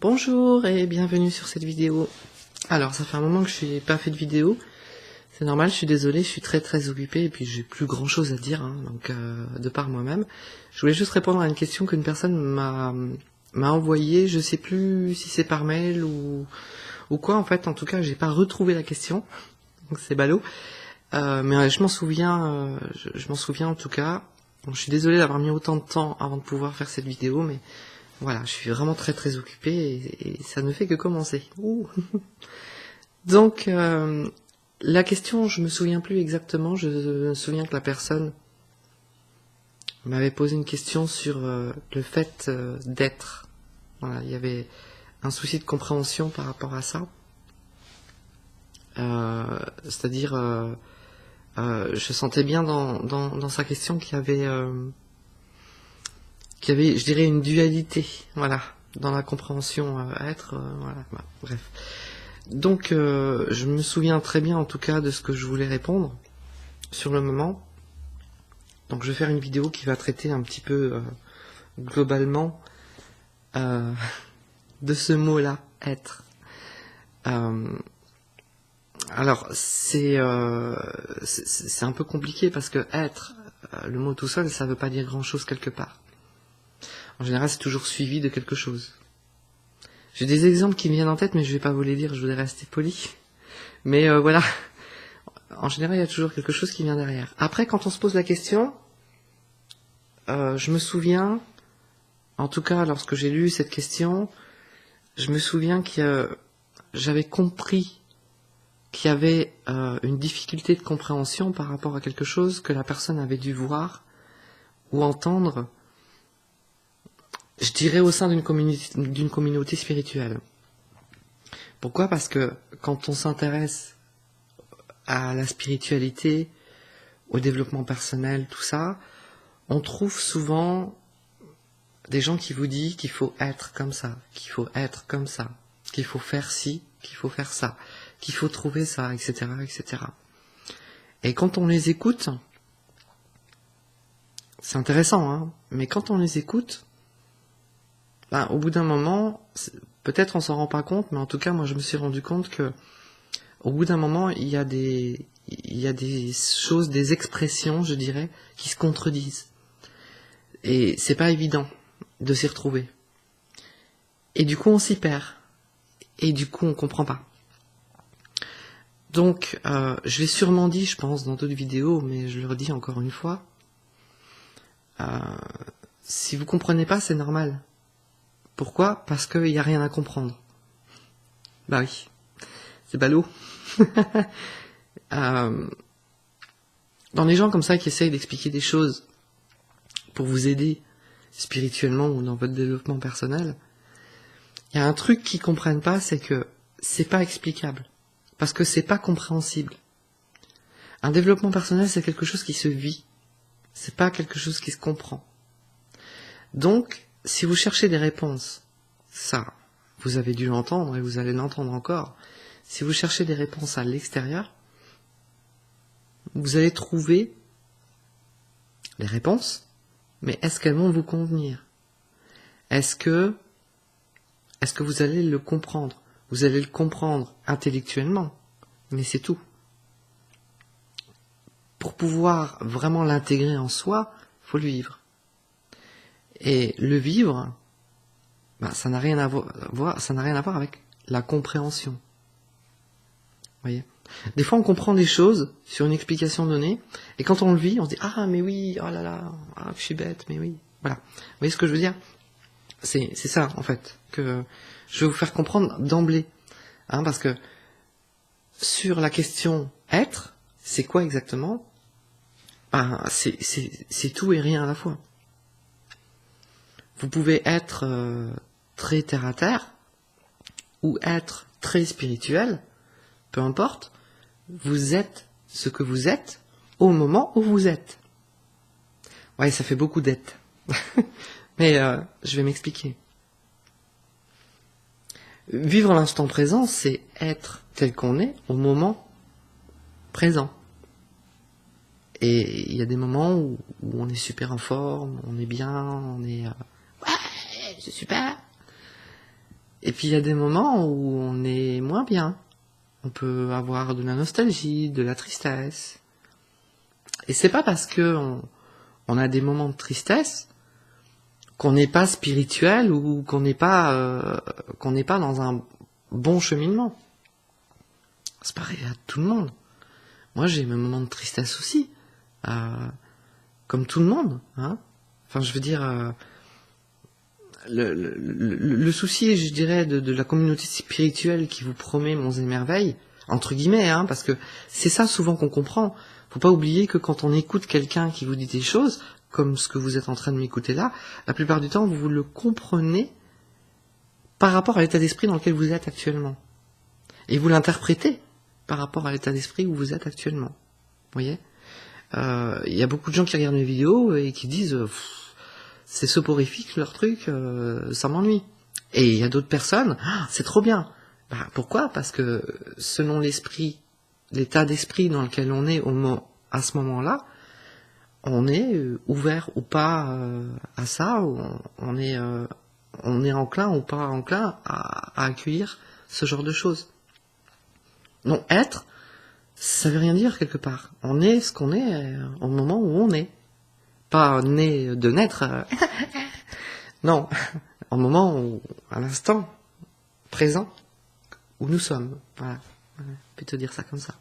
Bonjour et bienvenue sur cette vidéo. Alors ça fait un moment que je n'ai pas fait de vidéo, c'est normal, je suis désolée, je suis très occupée et puis j'ai plus grand chose à dire, donc de par moi-même. Je voulais juste répondre à une question qu'une personne m'a envoyée, je sais plus si c'est par mail ou quoi en fait, en tout cas j'ai pas retrouvé la question, donc c'est ballot. Mais je m'en souviens, je m'en souviens en tout cas. Bon, je suis désolée d'avoir mis autant de temps avant de pouvoir faire cette vidéo, mais voilà, je suis vraiment très occupée et ça ne fait que commencer. Ouh. Donc, la question, je me souviens plus exactement. Je me souviens que la personne m'avait posé une question sur le fait d'être. Voilà, il y avait un souci de compréhension par rapport à ça. C'est-à-dire, je sentais bien dans sa question qu'il y avait, je dirais, une dualité. Voilà, dans la compréhension être. Voilà, bah, bref. Donc, je me souviens très bien en tout cas de ce que je voulais répondre sur le moment. Donc, je vais faire une vidéo qui va traiter un petit peu globalement de ce mot-là, être. Alors, c'est un peu compliqué parce que être, le mot tout seul, ça veut pas dire grand-chose quelque part. En général, c'est toujours suivi de quelque chose. J'ai des exemples qui me viennent en tête, mais je vais pas vous les dire, je voudrais rester poli. Mais voilà, en général, il y a toujours quelque chose qui vient derrière. Après, quand on se pose la question, je me souviens, en tout cas, lorsque j'ai lu cette question, je me souviens que j'avais compris qu'il y avait une difficulté de compréhension par rapport à quelque chose que la personne avait dû voir ou entendre, je dirais au sein d'une communauté spirituelle. Pourquoi ? Parce que quand on s'intéresse à la spiritualité, au développement personnel, tout ça, on trouve souvent des gens qui vous disent qu'il faut être comme ça, qu'il faut être comme ça, qu'il faut faire ci, qu'il faut faire ça, qu'il faut trouver ça, etc., etc. Et quand on les écoute, c'est intéressant, hein, mais quand on les écoute, ben, au bout d'un moment, peut-être on s'en rend pas compte, mais en tout cas, moi, je me suis rendu compte que, au bout d'un moment, il y a des choses, des expressions, je dirais, qui se contredisent. Et c'est pas évident de s'y retrouver. Et du coup, on s'y perd. Et du coup, on comprend pas. Donc, je l'ai sûrement dit, je pense, dans d'autres vidéos, mais je le redis encore une fois. Si vous comprenez pas, c'est normal. Pourquoi ? Parce qu'il n'y a rien à comprendre. Bah oui, c'est ballot. Dans les gens comme ça qui essayent d'expliquer des choses pour vous aider spirituellement ou dans votre développement personnel, il y a un truc qu'ils comprennent pas, c'est que c'est pas explicable. Parce que c'est pas compréhensible. Un développement personnel, c'est quelque chose qui se vit. C'est pas quelque chose qui se comprend. Donc, si vous cherchez des réponses, ça, vous avez dû l'entendre et vous allez l'entendre encore. Si vous cherchez des réponses à l'extérieur, vous allez trouver les réponses, mais est-ce qu'elles vont vous convenir ? Est-ce que vous allez le comprendre ? Vous allez le comprendre intellectuellement, mais c'est tout. Pour pouvoir vraiment l'intégrer en soi, il faut le vivre. Et le vivre, ben, ça n'a rien à voir avec la compréhension. Vous voyez ? Des fois, on comprend des choses sur une explication donnée, et quand on le vit, on se dit « Ah, mais oui, oh là là, ah, je suis bête, mais oui. » Voilà. Vous voyez ce que je veux dire ? C'est ça, en fait, que je vais vous faire comprendre d'emblée. Parce que sur la question « être », c'est quoi exactement ? C'est tout et rien à la fois. Vous pouvez être très terre-à-terre, ou être très spirituel, peu importe, vous êtes ce que vous êtes au moment où vous êtes. Ouais, ça fait beaucoup d'être. Mais je vais m'expliquer. Vivre l'instant présent, c'est être tel qu'on est au moment présent. Et il y a des moments où on est super en forme, on est bien, on est... ouais, c'est super. Et puis il y a des moments où on est moins bien. On peut avoir de la nostalgie, de la tristesse. Et c'est pas parce que on a des moments de tristesse qu'on n'est pas spirituel ou qu'on n'est pas dans un bon cheminement. C'est pareil à tout le monde. Moi, j'ai mes moments de tristesse aussi, comme tout le monde. Hein. Enfin, je veux dire, le souci, je dirais, de la communauté spirituelle qui vous promet monts et merveilles, entre guillemets, hein, parce que c'est ça souvent qu'on comprend. Faut pas oublier que quand on écoute quelqu'un qui vous dit des choses, comme ce que vous êtes en train de m'écouter là, la plupart du temps, vous le comprenez par rapport à l'état d'esprit dans lequel vous êtes actuellement. Et vous l'interprétez par rapport à l'état d'esprit où vous êtes actuellement. Vous voyez ? Y a beaucoup de gens qui regardent mes vidéos et qui disent c'est soporifique leur truc, ça m'ennuie. Et il y a d'autres personnes, c'est trop bien. Bah, pourquoi ? Parce que selon l'esprit, l'état d'esprit dans lequel on est à ce moment-là, on est ouvert ou pas à ça, ou on est enclin ou pas enclin à accueillir ce genre de choses. Donc être, ça veut rien dire quelque part. On est ce qu'on est au moment où on est. Pas né de naître. Non, au moment où, à l'instant présent où nous sommes. Voilà, je peux te dire ça comme ça.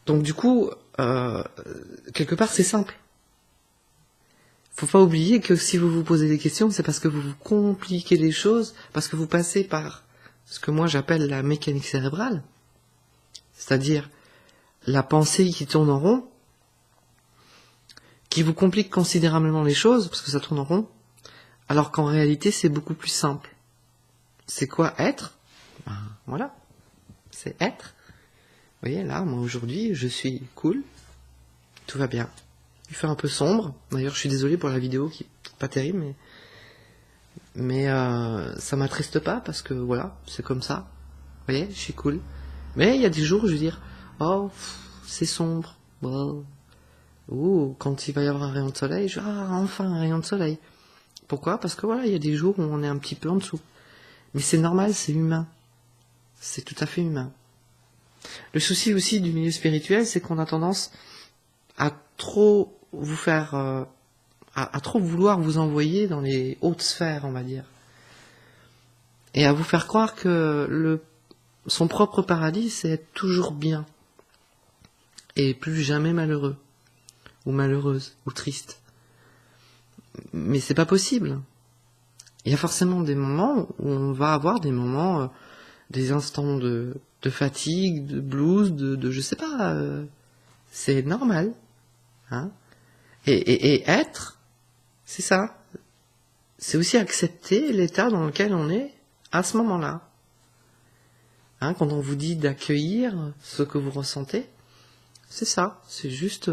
Donc du coup, quelque part c'est simple. Faut pas oublier que si vous vous posez des questions, c'est parce que vous vous compliquez les choses, parce que vous passez par ce que moi j'appelle la mécanique cérébrale, c'est-à-dire la pensée qui tourne en rond, qui vous complique considérablement les choses, parce que ça tourne en rond, alors qu'en réalité c'est beaucoup plus simple. C'est quoi être ? Ben, voilà, c'est être. Vous voyez, là, moi aujourd'hui, je suis cool, tout va bien. Il fait un peu sombre, d'ailleurs je suis désolé pour la vidéo qui est pas terrible, mais ça m'attriste pas parce que voilà, c'est comme ça. Vous voyez, je suis cool. Mais il y a des jours où je vais dire, oh, c'est sombre, wow. Ou quand il va y avoir un rayon de soleil, je dis, ah, enfin un rayon de soleil. Pourquoi ? Parce que voilà, il y a des jours où on est un petit peu en dessous. Mais c'est normal, c'est humain. C'est tout à fait humain. Le souci aussi du milieu spirituel, c'est qu'on a tendance à trop vous faire, à trop vouloir vous envoyer dans les hautes sphères, on va dire. Et à vous faire croire que son propre paradis, c'est être toujours bien. Et plus jamais malheureux. Ou malheureuse, ou triste. Mais c'est pas possible. Il y a forcément des moments où on va avoir des moments, des instants de fatigue, de blues, de je sais pas. C'est normal. Hein. Et être, c'est ça. C'est aussi accepter l'état dans lequel on est à ce moment-là. Hein, quand on vous dit d'accueillir ce que vous ressentez, c'est ça. C'est juste,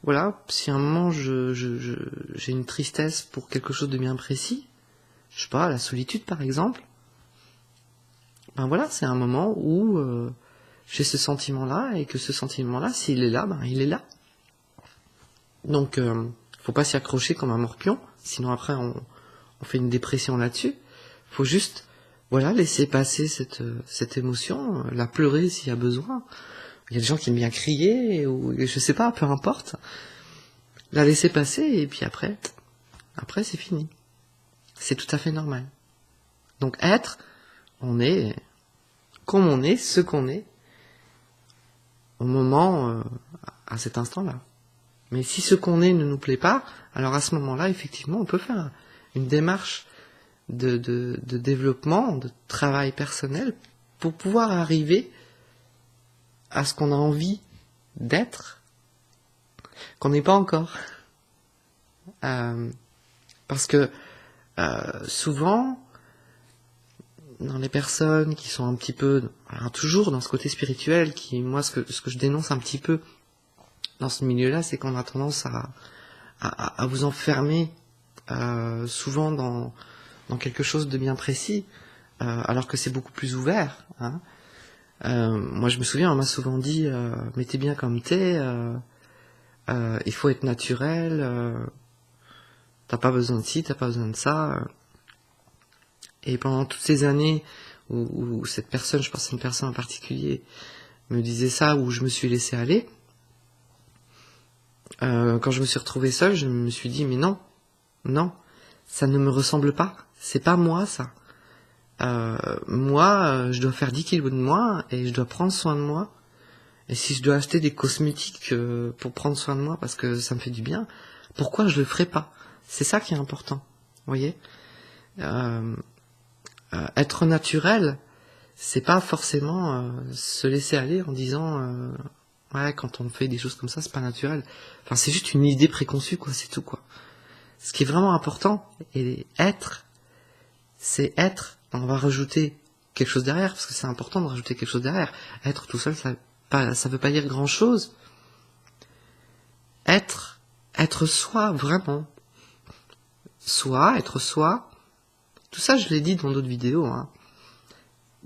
voilà, si à un moment j'ai une tristesse pour quelque chose de bien précis, je sais pas, la solitude par exemple, ben voilà, c'est un moment où j'ai ce sentiment-là, et que ce sentiment-là, s'il est là, ben il est là. Donc, faut pas s'y accrocher comme un morpion, sinon après on fait une dépression là-dessus. Faut juste, voilà, laisser passer cette émotion, la pleurer s'il y a besoin. Il y a des gens qui aiment bien crier, ou je sais pas, peu importe. La laisser passer, et puis après c'est fini. C'est tout à fait normal. Donc être, on est comme on est, ce qu'on est, au moment, à cet instant-là. Mais si ce qu'on est ne nous plaît pas, alors à ce moment-là, effectivement, on peut faire une démarche de développement, de travail personnel, pour pouvoir arriver à ce qu'on a envie d'être, qu'on n'est pas encore. Parce que souvent, dans les personnes qui sont un petit peu, alors toujours dans ce côté spirituel, qui, moi, ce que je dénonce un petit peu dans ce milieu-là, c'est qu'on a tendance à vous enfermer souvent dans quelque chose de bien précis, alors que c'est beaucoup plus ouvert. Hein. Moi, je me souviens, on m'a souvent dit, mais t'es bien comme t'es, il faut être naturel, t'as pas besoin de ci, t'as pas besoin de ça. Et pendant toutes ces années où cette personne, je pense à une personne en particulier, me disait ça, où je me suis laissé aller, quand je me suis retrouvé seul, je me suis dit, mais non, non, ça ne me ressemble pas, c'est pas moi ça. Moi, je dois faire 10 kilos de moins et je dois prendre soin de moi. Et si je dois acheter des cosmétiques pour prendre soin de moi parce que ça me fait du bien, pourquoi je le ferais pas? C'est ça qui est important, vous voyez. Être naturel, c'est pas forcément se laisser aller en disant ouais, quand on fait des choses comme ça, c'est pas naturel. Enfin, c'est juste une idée préconçue, quoi, c'est tout, quoi. Ce qui est vraiment important, et être, c'est être. On va rajouter quelque chose derrière, parce que c'est important de rajouter quelque chose derrière. Être tout seul, ça veut pas dire grand chose. Être soi, vraiment. Être soi. Tout ça, je l'ai dit dans d'autres vidéos, hein.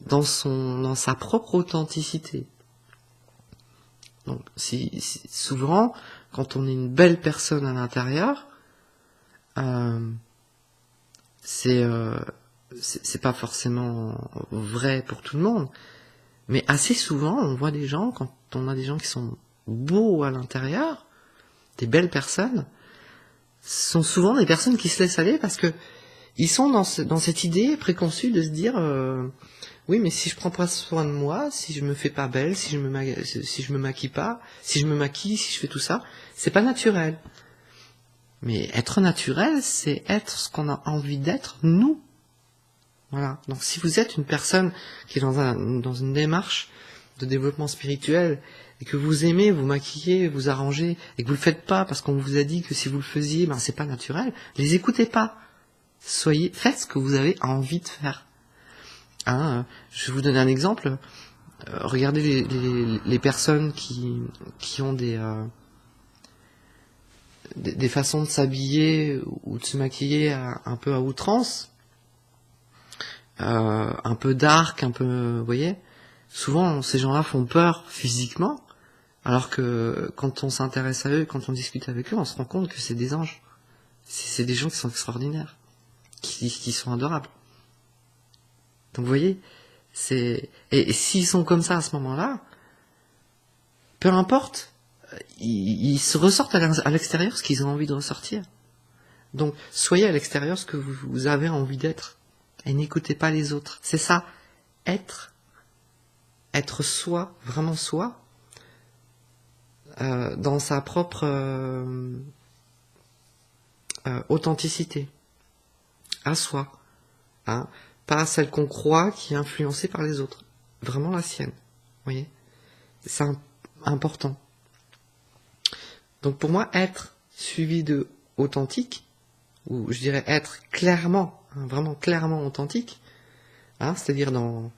Dans sa propre authenticité. Donc, souvent, quand on est une belle personne à l'intérieur, c'est pas forcément vrai pour tout le monde, mais assez souvent, on voit des gens, quand on a des gens qui sont beaux à l'intérieur, des belles personnes, ce sont souvent des personnes qui se laissent aller parce que ils sont dans cette idée préconçue de se dire oui, mais si je prends pas soin de moi, si je me fais pas belle, si je me maquille pas, si je me maquille, si je fais tout ça, c'est pas naturel. Mais être naturel, c'est être ce qu'on a envie d'être, nous. Voilà. Donc si vous êtes une personne qui est dans une démarche de développement spirituel et que vous aimez vous maquiller, vous arranger et que vous le faites pas parce qu'on vous a dit que si vous le faisiez, ben c'est pas naturel, les écoutez pas. Faites ce que vous avez envie de faire. Hein, je vais vous donner un exemple. Regardez les personnes qui ont des façons de s'habiller ou de se maquiller un peu à outrance, un peu dark, un peu, vous voyez. Souvent, ces gens-là font peur physiquement, alors que quand on s'intéresse à eux, quand on discute avec eux, on se rend compte que c'est des anges. C'est des gens qui sont extraordinaires, qui sont adorables. Donc vous voyez, et s'ils sont comme ça à ce moment-là, peu importe, ils se ressortent à l'extérieur ce qu'ils ont envie de ressortir. Donc soyez à l'extérieur ce que vous avez envie d'être et n'écoutez pas les autres. C'est ça, être soi, vraiment soi, dans sa propre authenticité, à soi, hein, pas celle qu'on croit qui est influencée par les autres, vraiment la sienne, vous voyez, c'est important. Donc pour moi, être suivi de authentique, ou je dirais être clairement, hein, vraiment clairement authentique, hein, c'est-à-dire dans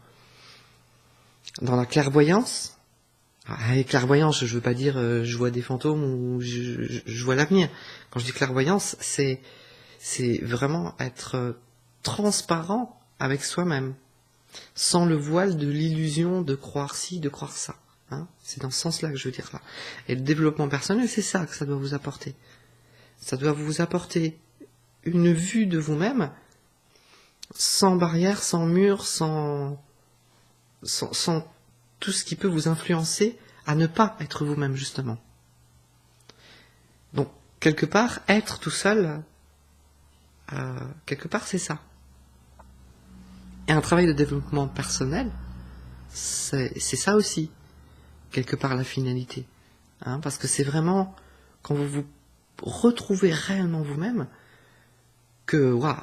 la clairvoyance. Avec clairvoyance, je veux pas dire je vois des fantômes ou je vois l'avenir. Quand je dis clairvoyance, c'est vraiment être transparent avec soi-même, sans le voile de l'illusion de croire ci, de croire ça. Hein, c'est dans ce sens-là que je veux dire là. Et le développement personnel, c'est ça que ça doit vous apporter. Ça doit vous apporter une vue de vous-même, sans barrière, sans mur, sans tout ce qui peut vous influencer à ne pas être vous-même, justement. Donc, quelque part, être tout seul, quelque part, c'est ça. Et un travail de développement personnel, c'est ça aussi, quelque part, la finalité. Hein, parce que c'est vraiment, quand vous vous retrouvez réellement vous-même, que, waouh,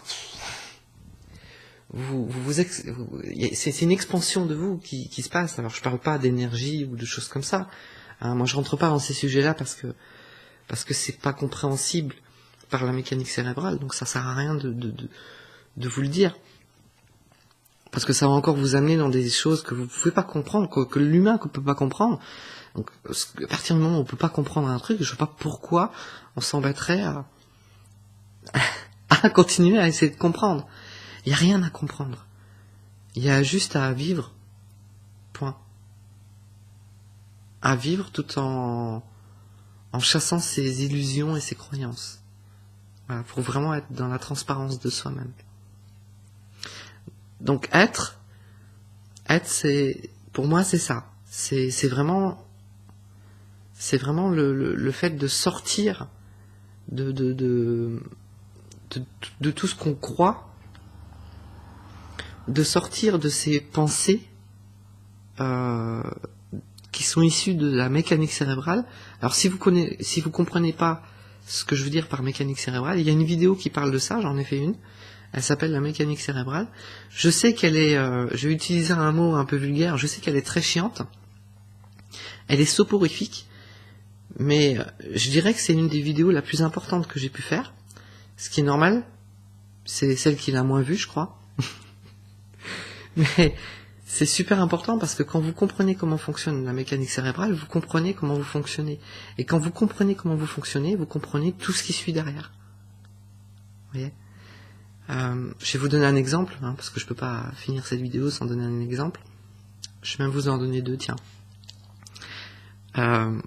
c'est une expansion de vous qui se passe. Alors je parle pas d'énergie ou de choses comme ça. Hein, moi je rentre pas dans ces sujets-là parce que c'est pas compréhensible par la mécanique cérébrale. Donc ça sert à rien de vous le dire. Parce que ça va encore vous amener dans des choses que vous pouvez pas comprendre, que l'humain ne peut pas comprendre. Donc à partir du moment où on peut pas comprendre un truc, je sais pas pourquoi on s'embêterait à continuer à essayer de comprendre. Il n'y a rien à comprendre. Il y a juste à vivre. Point. À vivre tout en chassant ses illusions et ses croyances. Voilà, pour vraiment être dans la transparence de soi-même. Donc être, c'est, pour moi, c'est ça. C'est vraiment le fait de sortir de tout ce qu'on croit, de sortir de ces pensées qui sont issues de la mécanique cérébrale. Alors si vous comprenez pas ce que je veux dire par mécanique cérébrale, il y a une vidéo qui parle de ça, j'en ai fait une. Elle s'appelle la mécanique cérébrale. Je sais qu'elle est, je vais utiliser un mot un peu vulgaire, je sais qu'elle est très chiante. Elle est soporifique, mais je dirais que c'est une des vidéos la plus importante que j'ai pu faire. Ce qui est normal, c'est celle qui l'a moins vue, je crois. Mais c'est super important parce que quand vous comprenez comment fonctionne la mécanique cérébrale, vous comprenez comment vous fonctionnez. Et quand vous comprenez comment vous fonctionnez, vous comprenez tout ce qui suit derrière. Vous voyez ? Je vais vous donner un exemple, hein, parce que je peux pas finir cette vidéo sans donner un exemple. Je vais même vous en donner deux, tiens. Dans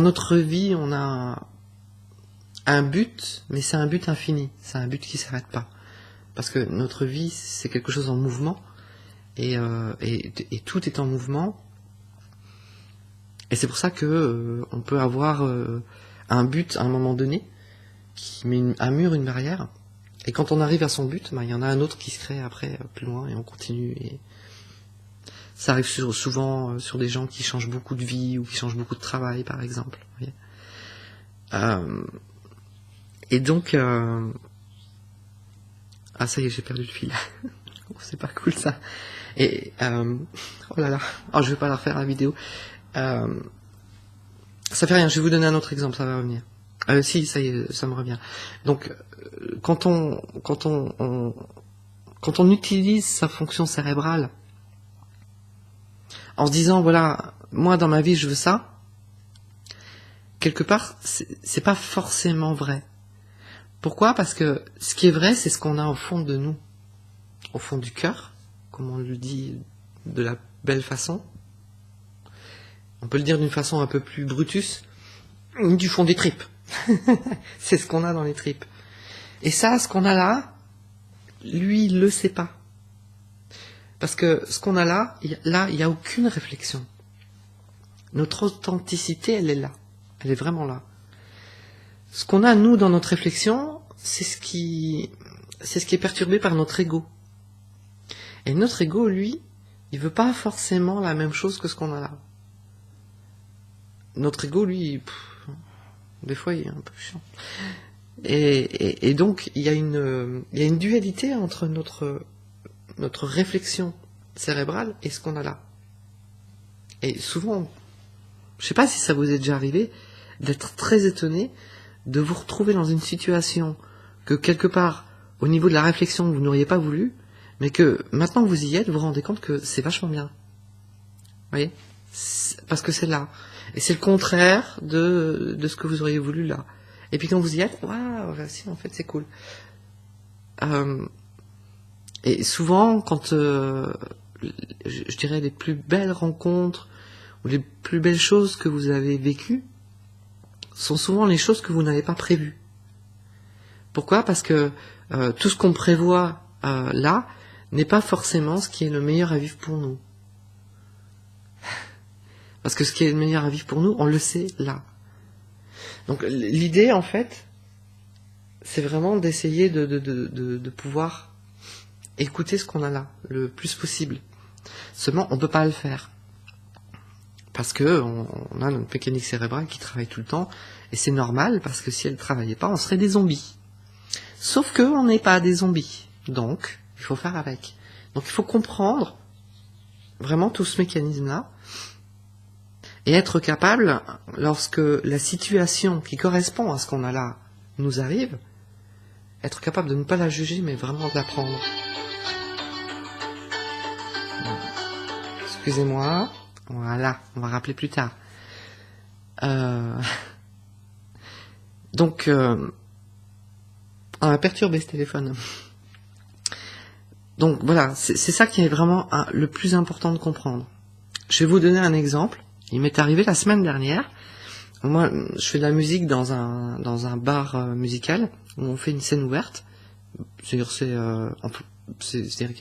notre vie, on a un but, mais c'est un but infini, c'est un but qui s'arrête pas. Parce que notre vie, c'est quelque chose en mouvement, et tout est en mouvement. Et c'est pour ça que on peut avoir un but à un moment donné, qui met un mur, une barrière, et quand on arrive à son but, il y en a un autre qui se crée après, plus loin, et on continue. Et ça arrive souvent sur des gens qui changent beaucoup de vie, ou qui changent beaucoup de travail, par exemple. Vous voyez. Et donc... Ah ça y est, j'ai perdu le fil. C'est pas cool ça. Et... Oh là là. Oh, je vais pas la refaire la vidéo. Ça fait rien, je vais vous donner un autre exemple, ça va revenir. Si, ça y est, ça me revient. Donc, quand on utilise sa fonction cérébrale en se disant, voilà, moi dans ma vie je veux ça, quelque part, c'est pas forcément vrai. Pourquoi ? Parce que ce qui est vrai, c'est ce qu'on a au fond de nous, au fond du cœur, comme on le dit de la belle façon. On peut le dire d'une façon un peu plus brutus, du fond des tripes. C'est ce qu'on a dans les tripes. Et ça, ce qu'on a là, lui, il le sait pas. Parce que ce qu'on a là, il n'y a aucune réflexion. Notre authenticité, elle est là. Elle est vraiment là. Ce qu'on a, nous, dans notre réflexion, c'est ce qui est perturbé par notre ego. Et notre ego, lui, il veut pas forcément la même chose que ce qu'on a là. Notre ego, lui, des fois, il est un peu chiant. Et donc, il y a une dualité entre notre réflexion cérébrale et ce qu'on a là. Et souvent, je sais pas si ça vous est déjà arrivé, d'être très étonné de vous retrouver dans une situation que quelque part, au niveau de la réflexion, vous n'auriez pas voulu, mais que maintenant que vous y êtes, vous vous rendez compte que c'est vachement bien. Vous voyez ? Parce que c'est là. Et c'est le contraire de ce que vous auriez voulu là. Et puis quand vous y êtes, waouh, si, en fait c'est cool. Et souvent, quand je dirais les plus belles rencontres ou les plus belles choses que vous avez vécues sont souvent les choses que vous n'avez pas prévues. Pourquoi ? Parce que tout ce qu'on prévoit là n'est pas forcément ce qui est le meilleur à vivre pour nous. Parce que ce qui est le meilleur à vivre pour nous, on le sait là. Donc l'idée, en fait, c'est vraiment d'essayer de pouvoir écouter ce qu'on a là, le plus possible. Seulement, on ne peut pas le faire. Parce que on a notre mécanique cérébrale qui travaille tout le temps, et c'est normal, parce que si elle ne travaillait pas, on serait des zombies. Sauf que on n'est pas des zombies. Donc, il faut faire avec. Donc il faut comprendre vraiment tout ce mécanisme-là, et être capable, lorsque la situation qui correspond à ce qu'on a là nous arrive, être capable de ne pas la juger, mais vraiment de la prendre. Excusez-moi. Voilà, on va rappeler plus tard. Donc, on a perturbé ce téléphone. Donc voilà, c'est ça qui est vraiment le plus important de comprendre. Je vais vous donner un exemple. Il m'est arrivé la semaine dernière, Moi, je fais de la musique dans un bar musical où on fait une scène ouverte. C'est-à-dire qu'il y a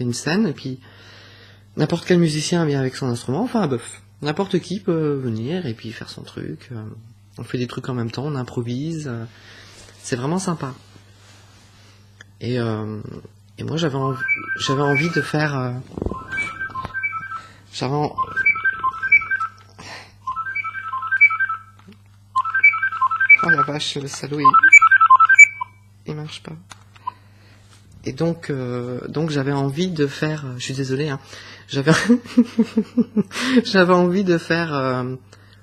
une scène et puis n'importe quel musicien vient avec son instrument, enfin un bœuf. N'importe qui peut venir et puis faire son truc. On fait des trucs en même temps, on improvise. C'est vraiment sympa. Et moi j'avais envie de faire. Oh la vache, le salaud il marche pas. Et donc j'avais envie de faire. Je suis désolé, hein. J'avais envie de faire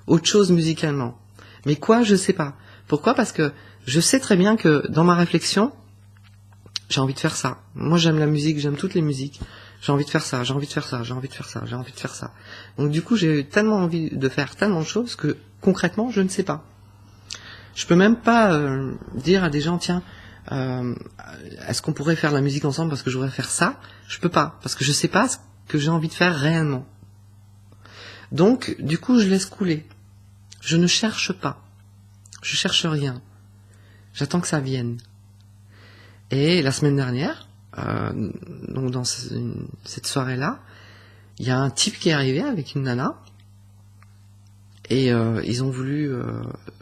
autre chose musicalement. Mais quoi, je sais pas. Pourquoi? Parce que je sais très bien que dans ma réflexion, j'ai envie de faire ça. Moi, j'aime la musique, j'aime toutes les musiques. J'ai envie de faire ça, j'ai envie de faire ça, j'ai envie de faire ça, j'ai envie de faire ça. Donc du coup, j'ai tellement envie de faire tellement de choses que concrètement, je ne sais pas. Je peux même pas dire à des gens, tiens, est-ce qu'on pourrait faire la musique ensemble parce que je voudrais faire ça? Je peux pas, parce que je sais pas ce que j'ai envie de faire réellement. Donc, du coup, je laisse couler. Je ne cherche pas. Je cherche rien. J'attends que ça vienne. Et la semaine dernière, donc dans cette soirée-là, il y a un type qui est arrivé avec une nana. Et ils ont voulu...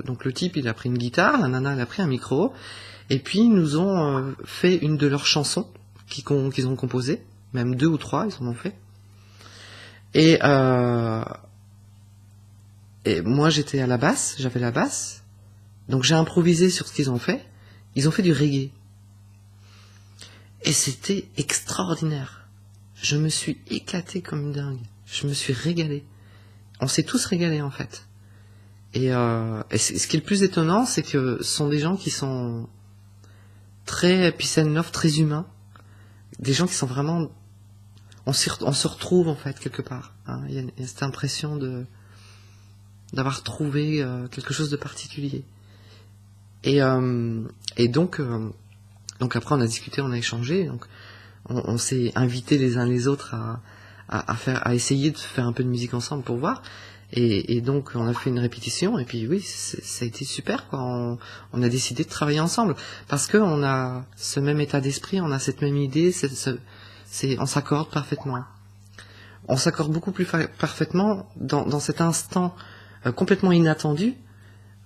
donc le type, il a pris une guitare, la nana, elle a pris un micro. Et puis, ils nous ont fait une de leurs chansons qu'ils ont composées. Même 2 ou 3, ils en ont fait. Et moi, j'étais à la basse, j'avais la basse. Donc, j'ai improvisé sur ce qu'ils ont fait. Ils ont fait du reggae. Et c'était extraordinaire. Je me suis éclaté comme une dingue. Je me suis régalé. On s'est tous régalés, en fait. Et ce qui est le plus étonnant, c'est que ce sont des gens qui sont très peace and love, très humains. Des gens qui sont vraiment... On se retrouve, en fait, quelque part. Hein. Il y a cette impression d'avoir trouvé quelque chose de particulier. Et donc après, on a discuté, on a échangé. Donc, on s'est invités les uns les autres à essayer de faire un peu de musique ensemble pour voir. Et donc, on a fait une répétition. Et puis, oui, ça a été super, quoi. On a décidé de travailler ensemble. Parce que on a ce même état d'esprit, on a cette même idée, on s'accorde parfaitement. On s'accorde beaucoup plus parfaitement dans cet instant complètement inattendu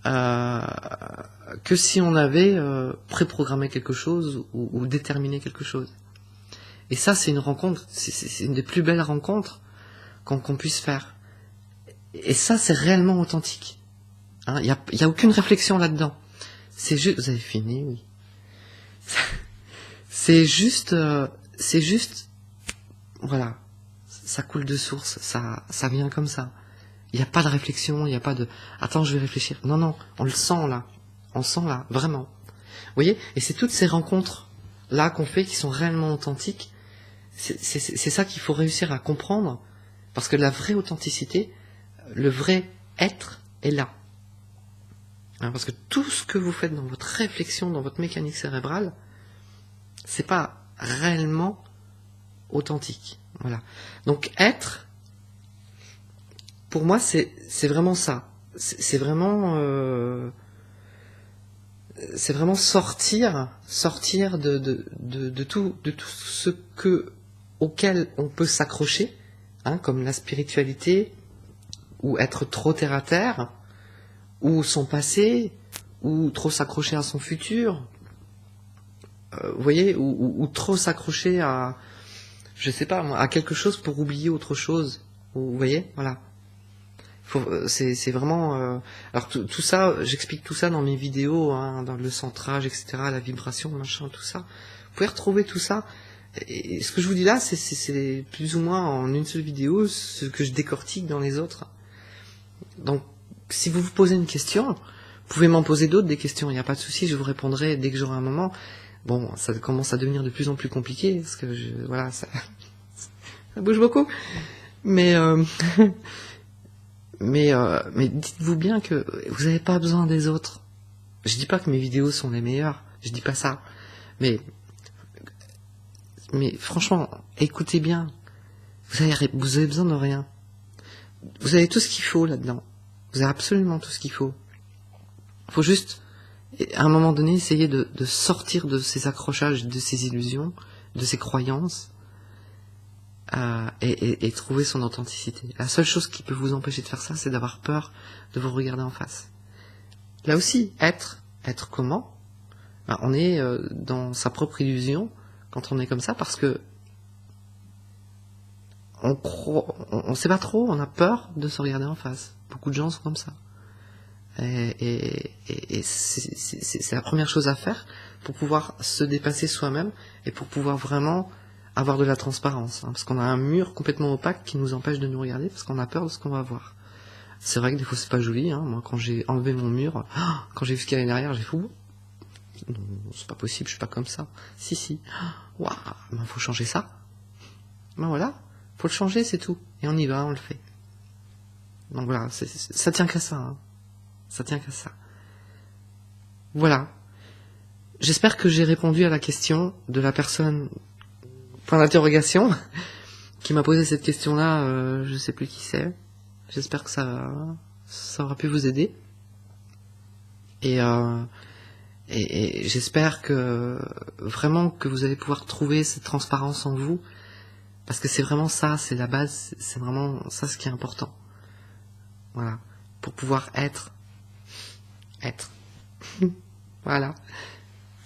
que si on avait préprogrammé quelque chose ou déterminé quelque chose. Et ça, c'est une rencontre, c'est une des plus belles rencontres qu'on puisse faire. Et ça, c'est réellement authentique. Il y a aucune réflexion là-dedans. C'est juste... Vous avez fini, oui. C'est juste... Voilà. Ça coule de source. Ça vient comme ça. Il n'y a pas de réflexion, il n'y a pas de... Attends, je vais réfléchir. Non, on le sent là. On le sent là, vraiment. Vous voyez? Et c'est toutes ces rencontres-là qu'on fait qui sont réellement authentiques. C'est ça qu'il faut réussir à comprendre. Parce que la vraie authenticité, le vrai être est là. Parce que tout ce que vous faites dans votre réflexion, dans votre mécanique cérébrale, c'est pas réellement authentique. Voilà. Donc être, pour moi, c'est vraiment ça. C'est vraiment sortir de tout ce auquel on peut s'accrocher, comme la spiritualité, ou être trop terre à terre, ou son passé, ou trop s'accrocher à son futur, vous voyez, ou trop s'accrocher à, je sais pas moi, à quelque chose pour oublier autre chose, vous voyez, voilà. C'est vraiment... alors tout ça, j'explique tout ça dans mes vidéos, dans le centrage, etc., la vibration, machin, tout ça. Vous pouvez retrouver tout ça. Et ce que je vous dis là, c'est plus ou moins en une seule vidéo ce que je décortique dans les autres. Donc, si vous vous posez une question, vous pouvez m'en poser d'autres, des questions, il n'y a pas de souci, je vous répondrai dès que j'aurai un moment. Bon, ça commence à devenir de plus en plus compliqué, parce que, voilà, ça bouge beaucoup. Mais dites-vous bien que vous n'avez pas besoin des autres. Je dis pas que mes vidéos sont les meilleures, je dis pas ça. Mais franchement, écoutez bien. Vous avez besoin de rien. Vous avez tout ce qu'il faut là-dedans. Vous avez absolument tout ce qu'il faut. faut juste, à un moment donné, essayer de sortir de ces accrochages, de ces illusions, de ces croyances, et trouver son authenticité. La seule chose qui peut vous empêcher de faire ça, c'est d'avoir peur de vous regarder en face. Là aussi, être comment? Ben, on est dans sa propre illusion quand on est comme ça, parce que on sait pas trop, on a peur de se regarder en face. Beaucoup de gens sont comme ça. Et c'est la première chose à faire pour pouvoir se dépasser soi-même et pour pouvoir vraiment avoir de la transparence, hein, parce qu'on a un mur complètement opaque qui nous empêche de nous regarder parce qu'on a peur de ce qu'on va voir. C'est vrai que des fois c'est pas joli, hein. Moi quand j'ai enlevé mon mur, quand j'ai vu ce qu'il y avait derrière, j'ai fait non, c'est pas possible, je suis pas comme ça. Si, waouh, ben faut changer ça. Ben voilà, faut le changer, c'est tout. Et on y va, on le fait. Donc voilà, ça tient qu'à ça, hein. Ça tient qu'à ça. Voilà. J'espère que j'ai répondu à la question de la personne, point d'interrogation, qui m'a posé cette question-là, je sais plus qui c'est. J'espère que ça aura pu vous aider. Et j'espère que vraiment que vous allez pouvoir trouver cette transparence en vous, parce que c'est vraiment ça, c'est la base, c'est vraiment ça ce qui est important. Voilà. Pour pouvoir être. Voilà.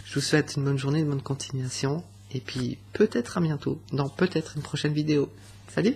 Je vous souhaite une bonne journée, une bonne continuation, et puis peut-être à bientôt, dans peut-être une prochaine vidéo. Salut!